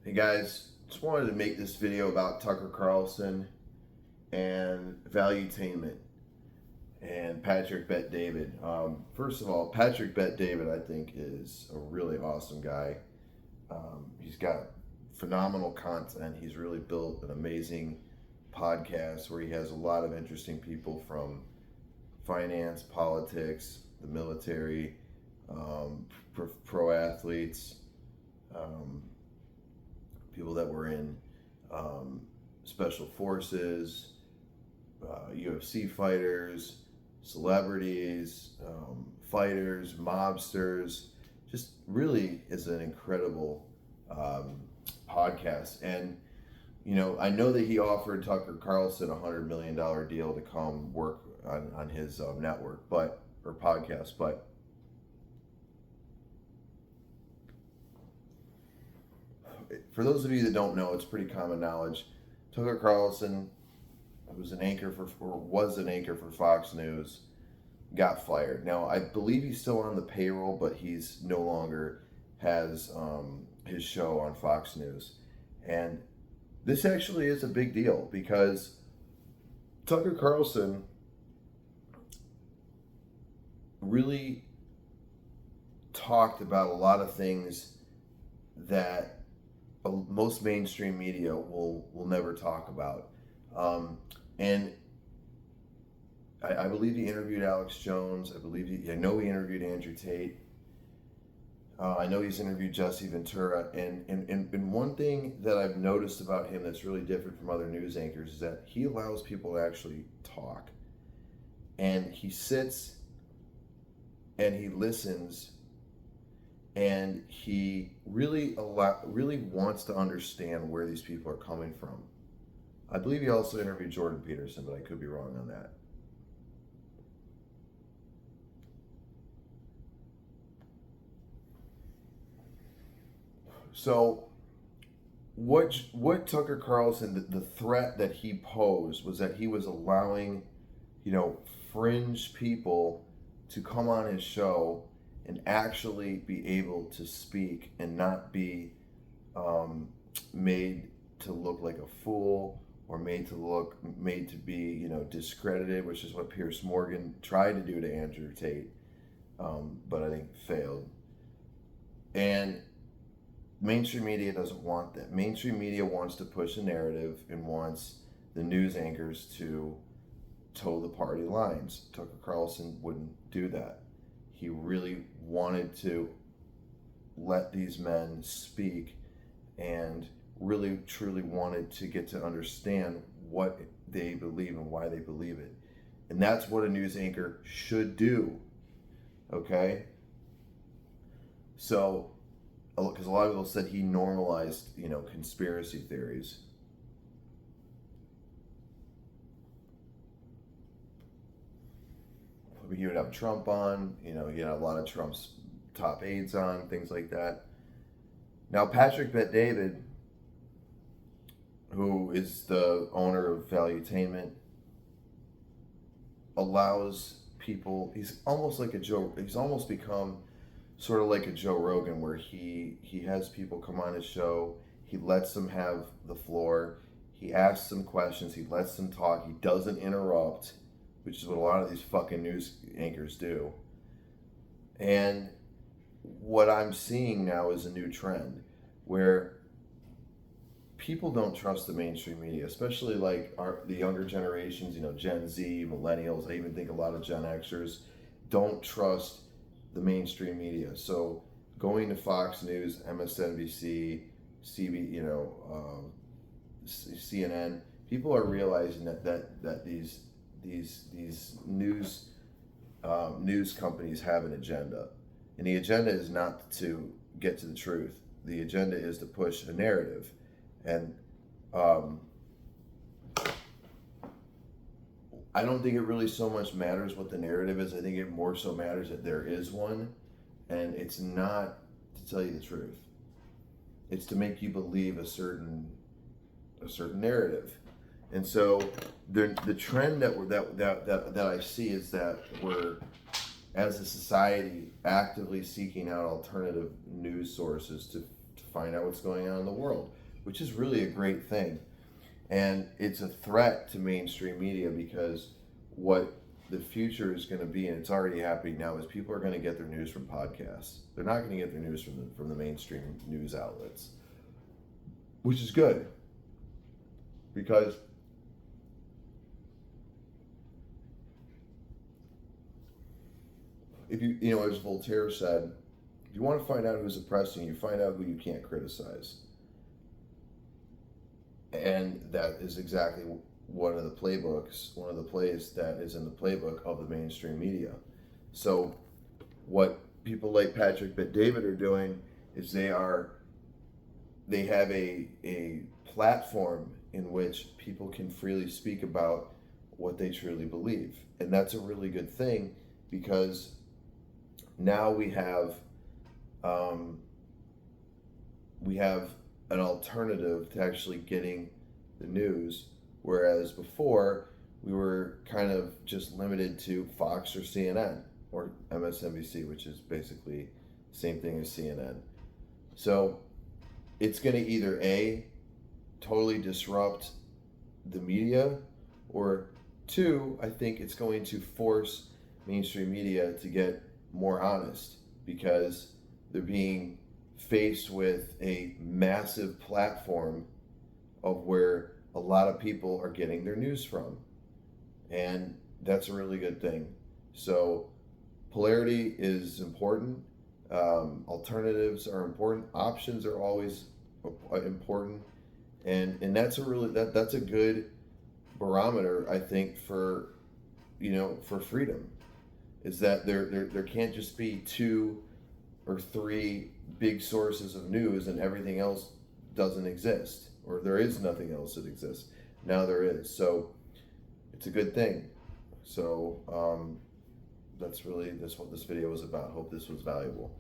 Hey guys, just wanted to make this video about Tucker Carlson and Valuetainment and Patrick Bet David. First of all, Patrick Bet David, I think, is a really awesome guy. He's got phenomenal content. He's really built an amazing podcast where he has a lot of interesting people from finance, politics, the military, pro athletes, um, people that were in special forces, UFC fighters, celebrities, fighters, mobsters. Just really is an incredible podcast. And, you know, I know that he offered Tucker Carlson $100 million deal to come work on his network, or podcast, but for those of you that don't know, it's pretty common knowledge. Tucker Carlson, who was an anchor for Fox News, got fired. Now, I believe he's still on the payroll, but he's no longer has his show on Fox News. And this actually is a big deal because Tucker Carlson really talked about a lot of things that most mainstream media will never talk about. And I believe he interviewed Alex Jones. I know he interviewed Andrew Tate. I know he's interviewed Jesse Ventura. And one thing that I've noticed about him that's really different from other news anchors is that he allows people to actually talk. And he sits and he listens, and he really wants to understand where these people are coming from. I believe he also interviewed Jordan Peterson, but I could be wrong on that. So what Tucker Carlson, the threat that he posed was that he was allowing, fringe people to come on his show and actually be able to speak and not be made to look like a fool or made to be discredited, which is what Piers Morgan tried to do to Andrew Tate, but I think failed. And mainstream media doesn't want that. Mainstream media wants to push a narrative and wants the news anchors to toe the party lines. Tucker Carlson wouldn't do that. He really wanted to let these men speak and really truly wanted to get to understand what they believe and why they believe it. And that's what a news anchor should do. Okay? So, because a lot of people said he normalized, conspiracy theories. He would have Trump on, he had a lot of Trump's top aides on, things like that. Now, Patrick Bet David, who is the owner of Valuetainment, allows people, he's almost become sort of like a Joe Rogan, where he has people come on his show, he lets them have the floor, he asks them questions, he lets them talk, he doesn't interrupt, which is what a lot of these fucking news anchors do. And what I'm seeing now is a new trend where people don't trust the mainstream media, especially like the younger generations, Gen Z, millennials. I even think a lot of Gen Xers don't trust the mainstream media. So going to Fox News, MSNBC, CNN, people are realizing that these news companies have an agenda, and the agenda is not to get to the truth. The agenda is to push a narrative, and I don't think it really so much matters what the narrative is. I think it more so matters that there is one, and it's not to tell you the truth. It's to make you believe a certain narrative. And so the trend that I see is that we're, as a society, actively seeking out alternative news sources to find out what's going on in the world, which is really a great thing. And it's a threat to mainstream media, because what the future is going to be, and it's already happening now, is people are going to get their news from podcasts. They're not going to get their news from the mainstream news outlets, which is good, because if as Voltaire said, if you want to find out who's oppressing you, find out who you can't criticize. And that is exactly one of the plays that is in the playbook of the mainstream media. So what people like Patrick Bet-David are doing is they have a platform in which people can freely speak about what they truly believe. And that's a really good thing, because now we have an alternative to actually getting the news, whereas before we were kind of just limited to Fox or CNN or MSNBC, which is basically the same thing as CNN. So it's going to either A, totally disrupt the media, or two, I think it's going to force mainstream media to get more honest, because they're being faced with a massive platform of where a lot of people are getting their news from. And that's a really good thing. So polarity is important. Alternatives are important. Options are always important. And that's a good barometer, I think, for freedom, is that there can't just be 2 or 3 big sources of news and everything else doesn't exist, or there is nothing else that exists. Now there is. So it's a good thing. So that's what this video was about. Hope this was valuable.